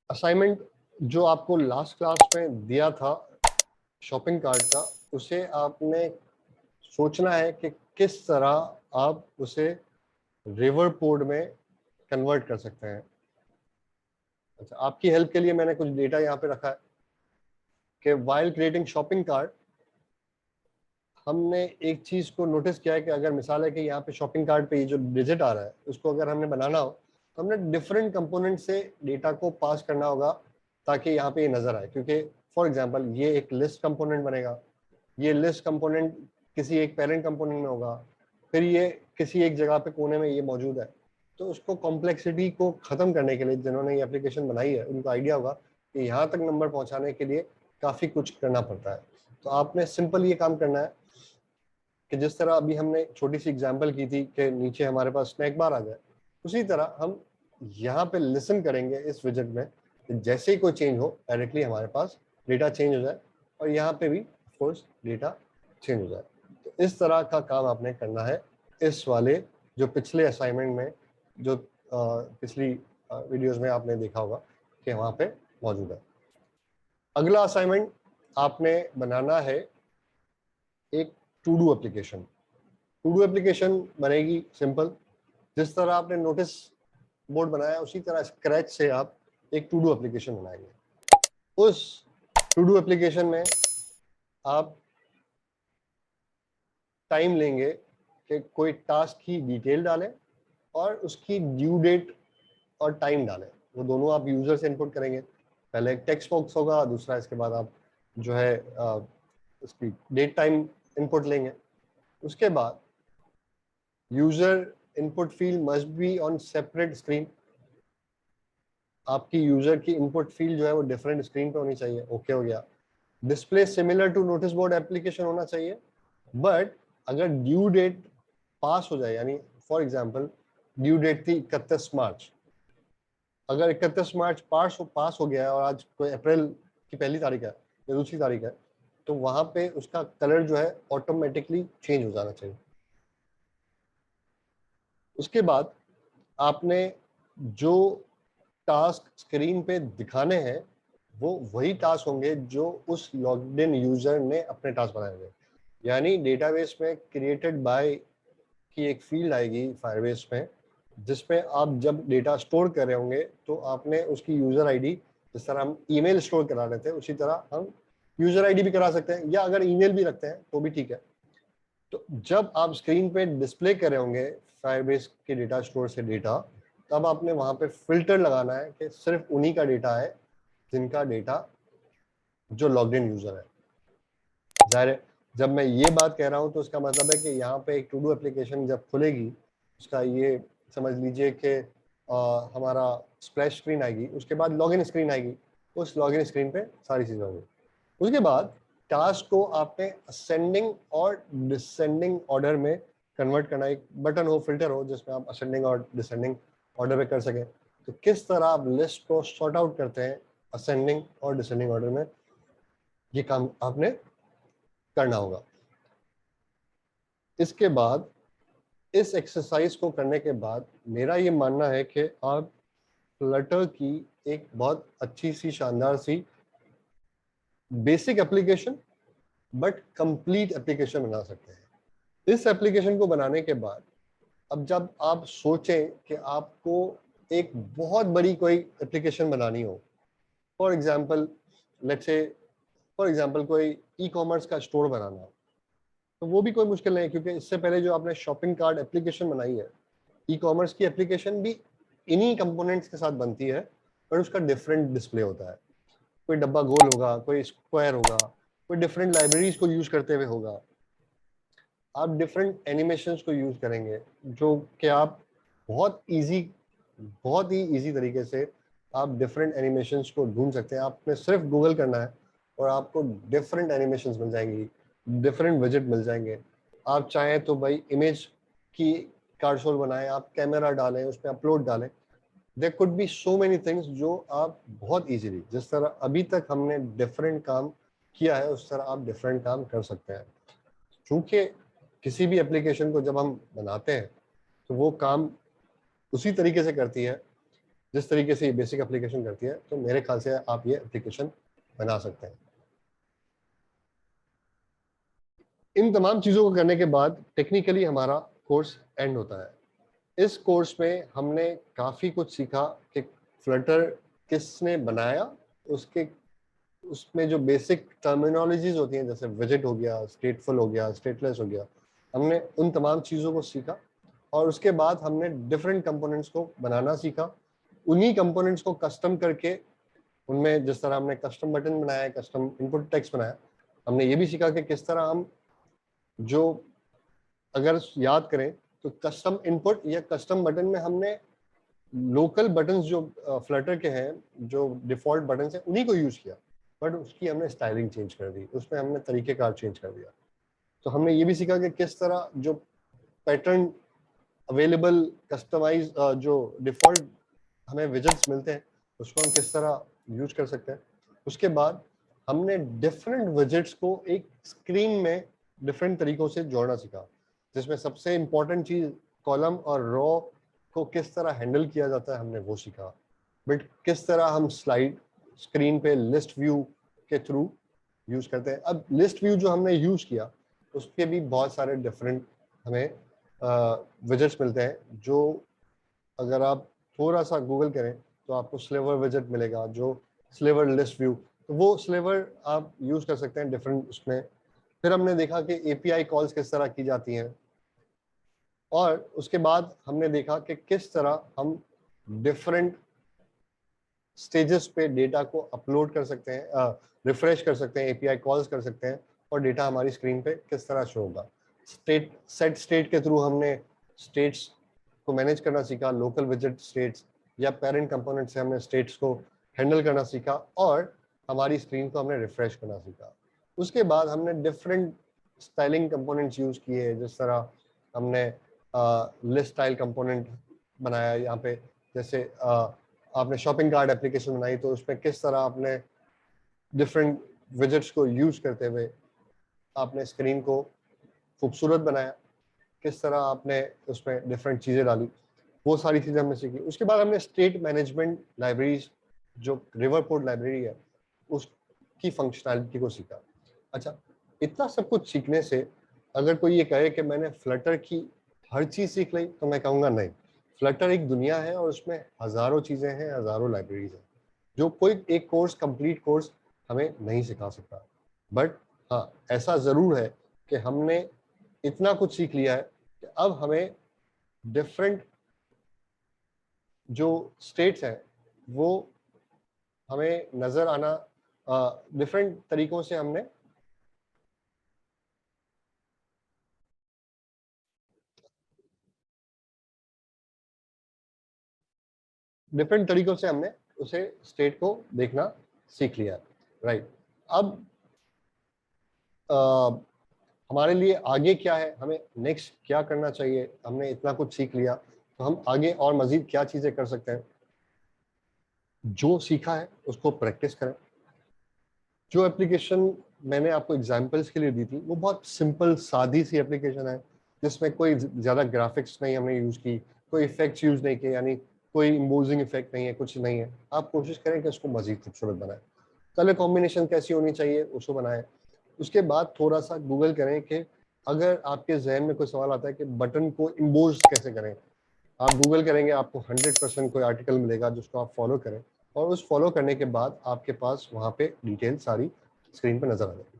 Assignment जो आपको last class में दिया था शॉपिंग कार्ट का, उसे आपने सोचना है कि किस तरह आप उसे रिवर पोर्ट में कन्वर्ट कर सकते हैं। अच्छा, आपकी हेल्प के लिए मैंने कुछ डेटा यहाँ पे रखा है कि वाइल क्रिएटिंग शॉपिंग कार्ट हमने एक चीज को नोटिस किया है कि अगर मिसाल है कि यहाँ पे शॉपिंग कार्ट पे ये जो डिजिट आ रहा है उसको अगर हमने बनाना हो तो हमने डिफरेंट कंपोनेंट से डेटा को पास करना होगा ताकि यहाँ पे ये नजर आए। क्योंकि फॉर एग्जांपल ये एक लिस्ट कंपोनेंट बनेगा, ये लिस्ट कंपोनेंट किसी एक पेरेंट कंपोनेंट में होगा, फिर ये किसी एक जगह पे कोने में ये मौजूद है। तो उसको कॉम्प्लेक्सिटी को खत्म करने के लिए जिन्होंने ये एप्लीकेशन बनाई है उनको आइडिया होगा कि यहाँ तक नंबर पहुँचाने के लिए काफ़ी कुछ करना पड़ता है। तो आपने सिंपल ये काम करना है कि जिस तरह अभी हमने छोटी सी एग्जांपल की थी कि नीचे हमारे पास स्नैक बार आ जाए, उसी तरह हम यहाँ पे लिसन करेंगे इस विजिट में कि जैसे ही कोई चेंज हो डायरेक्टली हमारे पास डेटा चेंज हो जाए और यहाँ पे भी ऑफकोर्स डेटा चेंज हो जाए। तो इस तरह का काम आपने करना है इस वाले जो पिछले असाइनमेंट में जो पिछली वीडियोज में आपने देखा होगा कि वहाँ पे मौजूद है। अगला असाइनमेंट आपने बनाना है एक to do application. To do application बनेगी सिंपल, जिस तरह आपने नोटिस बोर्ड बनाया उसी तरह स्क्रैच से आप एक टू डू एप्लीकेशन बनाएंगे। उस टू डू एप्लीकेशन में आप टाइम लेंगे कि कोई टास्क की डिटेल डालें और उसकी ड्यू डेट और टाइम डालें। वो दोनों आप यूजर से इनपुट करेंगे। पहले एक टेक्स्ट बॉक्स होगा, दूसरा इसके बाद आप जो है उसकी डेट टाइम इनपुट लेंगे। उसके बाद user input field must be on separate screen. आपकी यूजर की इनपुट फील्ड जो है वो डिफरेंट स्क्रीन पे होनी चाहिए। ओके हो गया। Display similar to notice board application होना चाहिए, बट अगर ड्यू डेट पास हो जाए, यानी फॉर एग्जांपल ड्यू डेट थी 31 मार्च, अगर 31 मार्च पास हो गया है और आज कोई अप्रैल की पहली तारीख है या दूसरी तारीख है, तो वहां पे उसका कलर जो है ऑटोमेटिकली चेंज हो जाना चाहिए। उसके बाद आपने जो टास्क स्क्रीन पे दिखाने हैं वो वही टास्क होंगे जो उस लॉग्ड इन यूजर ने अपने टास्क बनाए हुए। यानी डेटाबेस में क्रिएटेड बाय की एक फील्ड आएगी फायरबेस में, जिसमें आप जब डेटा स्टोर कर रहे होंगे तो आपने उसकी यूजर आईडी, जिस तरह हम ईमेल स्टोर करा रहे थे उसी तरह हम यूजर आईडी भी करा सकते हैं, या अगर ईमेल भी रखते हैं तो भी ठीक है। तो जब आप स्क्रीन पे डिस्प्ले कर रहे होंगे फायरबेस के डेटा स्टोर से डेटा, तब आपने वहां पे फिल्टर लगाना है कि सिर्फ उन्हीं का डेटा है जिनका डेटा जो लॉग्ड इन यूजर है। जाहिर है जब मैं ये बात कह रहा हूं तो इसका मतलब है कि यहाँ पे एक टू डू एप्लीकेशन जब खुलेगी उसका ये समझ लीजिए कि हमारा स्प्लैश स्क्रीन आएगी, उसके बाद लॉगिन स्क्रीन आएगी, उस लॉगिन स्क्रीन पे सारी चीजें होंगी। उसके बाद टास्क को आपने असेंडिंग और डिसेंडिंग ऑर्डर में कन्वर्ट करना। एक बटन हो, फिल्टर हो जिसमें आप असेंडिंग और डिसेंडिंग ऑर्डर में कर सकें। तो किस तरह आप लिस्ट को सॉर्ट आउट करते हैं असेंडिंग और डिसेंडिंग ऑर्डर में, ये काम आपने करना होगा। इसके बाद इस एक्सरसाइज को करने के बाद मेरा ये मानना है कि आप फ्लटर की एक बहुत अच्छी सी शानदार सी basic application but complete application बना सकते हैं। इस एप्लीकेशन को बनाने के बाद अब जब आप सोचें कि आपको एक बहुत बड़ी कोई एप्लीकेशन बनानी हो, for example let's say for example कोई ई कॉमर्स का स्टोर बनाना हो, तो वो भी कोई मुश्किल नहीं है, क्योंकि इससे पहले जो आपने शॉपिंग कार्ट एप्लीकेशन बनाई है, ई कॉमर्स की एप्लीकेशन भी इन्हीं कंपोनेंट्स के साथ बनती है, पर उसका डिफरेंट डिस्प्ले होता है। कोई डब्बा गोल होगा, कोई स्क्वायर होगा, कोई डिफरेंट लाइब्रेरीज को यूज करते हुए होगा। आप डिफरेंट एनिमेशंस को यूज करेंगे जो कि आप बहुत ही इजी तरीके से आप डिफरेंट एनिमेशंस को ढूंढ सकते हैं। आपने सिर्फ गूगल करना है और आपको डिफरेंट एनिमेशंस मिल जाएंगी, डिफरेंट विजेट मिल जाएंगे। आप चाहें तो भाई इमेज की कार्डशोल बनाएं, आप कैमरा डालें, उसमें अपलोड डालें। There could be so many things जो आप बहुत इजीली, जिस तरह अभी तक हमने डिफरेंट काम किया है उस तरह आप डिफरेंट काम कर सकते हैं। क्योंकि किसी भी एप्लीकेशन को जब हम बनाते हैं तो वो काम उसी तरीके से करती है जिस तरीके से ये बेसिक एप्लीकेशन करती है, तो मेरे ख्याल से आप ये एप्लीकेशन बना सकते हैं। इन तमाम चीज़ों को करने के बाद टेक्निकली हमारा कोर्स एंड होता है। इस कोर्स में हमने काफ़ी कुछ सीखा कि फ्लटर किसने बनाया, उसके उसमें जो बेसिक टर्मिनोलॉजीज होती हैं, जैसे विजिट हो गया, स्टेटफुल हो गया, स्टेटलेस हो गया, हमने उन तमाम चीज़ों को सीखा। और उसके बाद हमने डिफरेंट कंपोनेंट्स को बनाना सीखा। उन्हीं कंपोनेंट्स को कस्टम करके उनमें जिस तरह हमने कस्टम बटन बनाया, कस्टम इनपुट टेक्स्ट बनाया, हमने ये भी सीखा कि किस तरह हम जो, अगर याद करें तो कस्टम इनपुट या कस्टम बटन में हमने लोकल बटन्स जो फ्लटर के हैं, जो डिफॉल्ट बटन्स हैं, उन्हीं को यूज किया, बट उसकी हमने स्टाइलिंग चेंज कर दी, उसमें हमने तरीकेकार चेंज कर दिया। तो हमने ये भी सीखा कि किस तरह जो पैटर्न अवेलेबल कस्टमाइज जो डिफॉल्ट हमें विजेट्स मिलते हैं, उसको हम किस तरह यूज कर सकते हैं। उसके बाद हमने डिफरेंट विजेट्स को एक स्क्रीन में डिफरेंट तरीकों से जोड़ना सीखा, जिसमें सबसे इंपॉर्टेंट चीज कॉलम और रो को किस तरह हैंडल किया जाता है, हमने वो सीखा। बट किस तरह हम स्लाइड स्क्रीन पे लिस्ट व्यू के थ्रू यूज करते हैं। अब लिस्ट व्यू जो हमने यूज किया, उसके भी बहुत सारे डिफरेंट हमें विजेट्स मिलते हैं, जो अगर आप थोड़ा सा गूगल करें तो आपको स्लेवर विजेट मिलेगा, जो स्लेवर लिस्ट व्यू, तो वो स्लेवर आप यूज कर सकते हैं डिफरेंट उसमें। फिर हमने देखा कि एपीआई कॉल्स किस तरह की जाती हैं, और उसके बाद हमने देखा कि किस तरह हम डिफरेंट स्टेजेस पे डेटा को अपलोड कर सकते हैं, रिफ्रेश कर सकते हैं, एपीआई कॉल्स कर सकते हैं, और डेटा हमारी स्क्रीन पे किस तरह शो होगा। सेट स्टेट के थ्रू हमने स्टेट्स को मैनेज करना सीखा, लोकल विजिट स्टेट्स या पेरेंट कंपोनेंट से हमने स्टेट्स को हैंडल करना सीखा, और हमारी स्क्रीन को हमने रिफ्रेश करना सीखा। उसके बाद हमने डिफरेंट स्टाइलिंग कंपोनेंट्स यूज किए, जिस तरह हमने लिस्ट स्टाइल कंपोनेंट बनाया यहाँ पे, जैसे आपने शॉपिंग कार्ड एप्लीकेशन बनाई, तो उसमें किस तरह आपने डिफरेंट विजेट्स को यूज करते हुए आपने स्क्रीन को खूबसूरत बनाया, किस तरह आपने उसमें डिफरेंट चीज़ें डाली, वो सारी चीज़ें हमने सीखी। उसके बाद हमने स्टेट मैनेजमेंट लाइब्रेरीज, जो रिवरपोर्ट लाइब्रेरी है, उसकी फंक्शनैलिटी को सीखा। अच्छा, इतना सब कुछ सीखने से अगर कोई ये कहे कि मैंने फ्लटर की हर चीज़ सीख ली, तो मैं कहूँगा नहीं। फ्लटर एक दुनिया है और उसमें हज़ारों चीज़ें हैं, हज़ारों लाइब्रेरीज हैं, जो कोई एक कोर्स, कंप्लीट कोर्स हमें नहीं सिखा सकता। बट हाँ, ऐसा ज़रूर है कि हमने इतना कुछ सीख लिया है कि अब हमें डिफरेंट जो स्टेट्स हैं वो हमें नज़र आना, डिफरेंट तरीकों से हमने उसे स्टेट को देखना सीख लिया। राइट। अब हमारे लिए आगे क्या है, हमें नेक्स्ट क्या करना चाहिए, हमने इतना कुछ सीख लिया, तो हम आगे और मजीद क्या चीज़ें कर सकते हैं। जो सीखा है उसको प्रैक्टिस करें। जो एप्लीकेशन मैंने आपको एग्जांपल्स के लिए दी थी, वो बहुत सिंपल सादी सी एप्लीकेशन है, जिसमें कोई ज़्यादा ग्राफिक्स नहीं हमने यूज़ की, कोई इफेक्ट्स यूज़ नहीं किए, यानी कोई इम्पोजिंग इफेक्ट नहीं है, कुछ नहीं है। आप कोशिश करें कि उसको मज़ीद खूबसूरत बनाएं, कलर कॉम्बिनेशन कैसी होनी चाहिए उसको बनाएं। उसके बाद थोड़ा सा गूगल करें कि अगर आपके जहन में कोई सवाल आता है कि बटन को इम्पोज कैसे करें, आप गूगल करेंगे, आपको 100% कोई आर्टिकल मिलेगा जिसको आप फॉलो करें, और उस फॉलो करने के बाद आपके पास वहाँ पे डिटेल सारी स्क्रीन पे नजर आ जाएगी।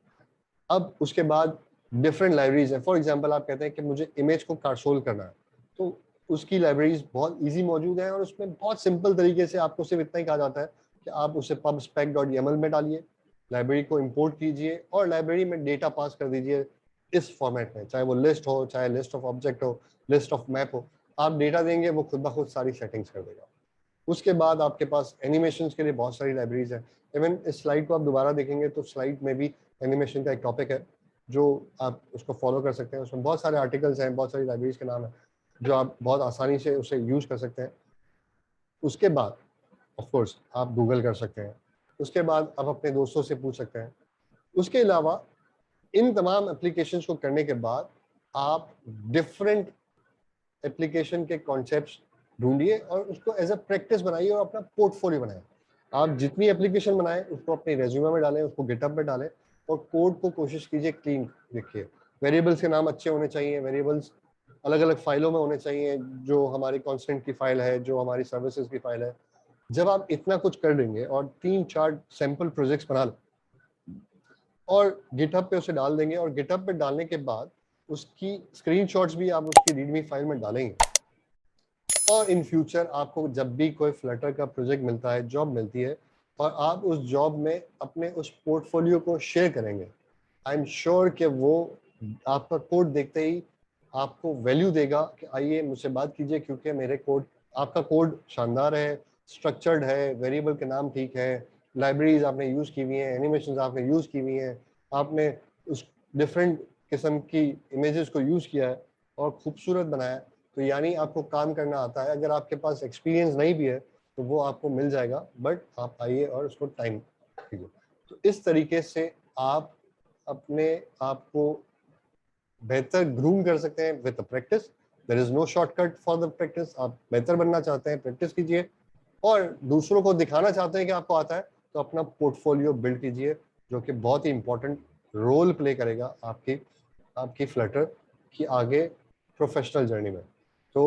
अब उसके बाद डिफरेंट लाइब्रेरीज हैं। फॉर एग्जांपल आप कहते हैं कि मुझे इमेज को कंसोल करना है, तो उसकी लाइब्रेरीज बहुत इजी मौजूद है, और उसमें बहुत सिंपल तरीके से आपको सिर्फ इतना ही कहा जाता है कि आप उसे pubspec.yaml में डालिए, लाइब्रेरी को इम्पोर्ट कीजिए, और लाइब्रेरी में डेटा पास कर दीजिए इस फॉर्मेट में, चाहे वो लिस्ट हो, चाहे लिस्ट ऑफ ऑब्जेक्ट हो, लिस्ट ऑफ मैप हो। आप डेटा देंगे, वो खुद ब खुद सारी सेटिंग्स कर देगा। उसके बाद आपके पास एनिमेशन के लिए बहुत सारी लाइब्रेरीज हैं। इवन इस स्लाइड को आप दोबारा देखेंगे तो स्लाइड में भी एनिमेशन का एक टॉपिक है, जो आप उसको फॉलो कर सकते हैं। उसमें बहुत सारे आर्टिकल्स हैं, बहुत सारी लाइब्रेरीज के नाम है, जो आप बहुत आसानी से उसे यूज कर सकते हैं। उसके बाद ऑफ कोर्स आप गूगल कर सकते हैं, उसके बाद आप अपने दोस्तों से पूछ सकते हैं। उसके अलावा इन तमाम एप्लीकेशंस को करने के बाद आप डिफरेंट एप्लीकेशन के कॉन्सेप्ट्स ढूंढिए और उसको एज अ प्रैक्टिस बनाइए और अपना पोर्टफोलियो बनाए। आप जितनी एप्लीकेशन बनाएं उसको अपने रेज्यूमे में डालें, उसको गिटहब में डालें और कोड को कोशिश कीजिए क्लीन लिखिए। वेरिएबल्स के नाम अच्छे होने चाहिए, वेरिएबल्स अलग अलग फाइलों में होने चाहिए, जो हमारी कॉन्स्टेंट की फाइल है, जो हमारी सर्विसेज की फाइल है। जब आप इतना कुछ कर देंगे और 3-4 सैंपल प्रोजेक्ट्स बना और गिटहब पे उसे डाल देंगे और गिटहब पे डालने के बाद उसकी स्क्रीनशॉट्स भी आप उसकी रीडमी फाइल में डालेंगे, और इन फ्यूचर आपको जब भी कोई फ्लटर का प्रोजेक्ट मिलता है, जॉब मिलती है, और आप उस जॉब में अपने उस पोर्टफोलियो को शेयर करेंगे, आई एम श्योर कि वो आपका कोड देखते ही आपको वैल्यू देगा कि आइए मुझसे बात कीजिए, क्योंकि मेरे कोड, आपका कोड शानदार है, स्ट्रक्चर्ड है, वेरिएबल के नाम ठीक है, लाइब्रेरीज आपने यूज़ की हुई हैं, एनिमेशन आपने यूज़ की हुई हैं, आपने उस डिफरेंट किस्म की इमेजेस को यूज़ किया है और खूबसूरत बनाया। तो यानी आपको काम करना आता है। अगर आपके पास एक्सपीरियंस नहीं भी है तो वो आपको मिल जाएगा, बट आप आइए और उसको टाइम दीजिए। तो इस तरीके से आप अपने आप को बेहतर ग्रूम कर सकते हैं with practice. There is no shortcut for the practice. आप बेहतर बनना चाहते हैं, प्रैक्टिस कीजिए, और दूसरों को दिखाना चाहते हैं कि आपको आता है, तो अपना पोर्टफोलियो बिल्ड कीजिए, जो कि बहुत ही इंपॉर्टेंट रोल प्ले करेगा आपकी आपकी फ्लटर की आगे प्रोफेशनल जर्नी में। तो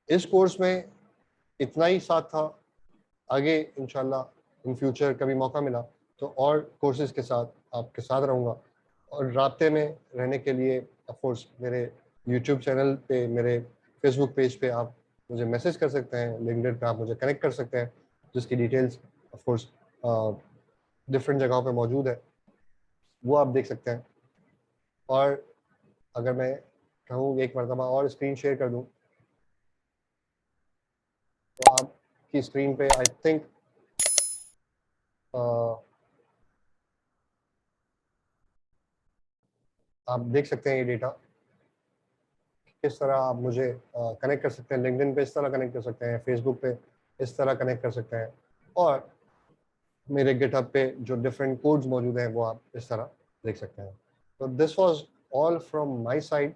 इस कोर्स में इतना ही साथ था। आगे इंशाल्लाह इन फ्यूचर कभी मौका मिला तो और कोर्सेज के साथ आपके साथ रहूँगा, और राब्ते में रहने के लिए ऑफकोर्स मेरे यूट्यूब चैनल पे, मेरे फेसबुक पेज पे आप मुझे मैसेज कर सकते हैं, लिंक्डइन पे आप मुझे कनेक्ट कर सकते हैं, जिसकी डिटेल्स ऑफकोर्स डिफरेंट जगहों पे मौजूद है, वो आप देख सकते हैं। और अगर मैं कहूँ एक मरतबा और स्क्रीन शेयर कर दूँ, तो आपकी स्क्रीन पे आई थिंक आप देख सकते हैं ये डेटा, किस तरह आप मुझे कनेक्ट कर सकते हैं। लिंक्डइन पे इस तरह कनेक्ट कर सकते हैं, फेसबुक पे इस तरह कनेक्ट कर सकते हैं, और मेरे गिटहब पे जो डिफरेंट कोड्स मौजूद हैं वो आप इस तरह देख सकते हैं। तो this was all from my side.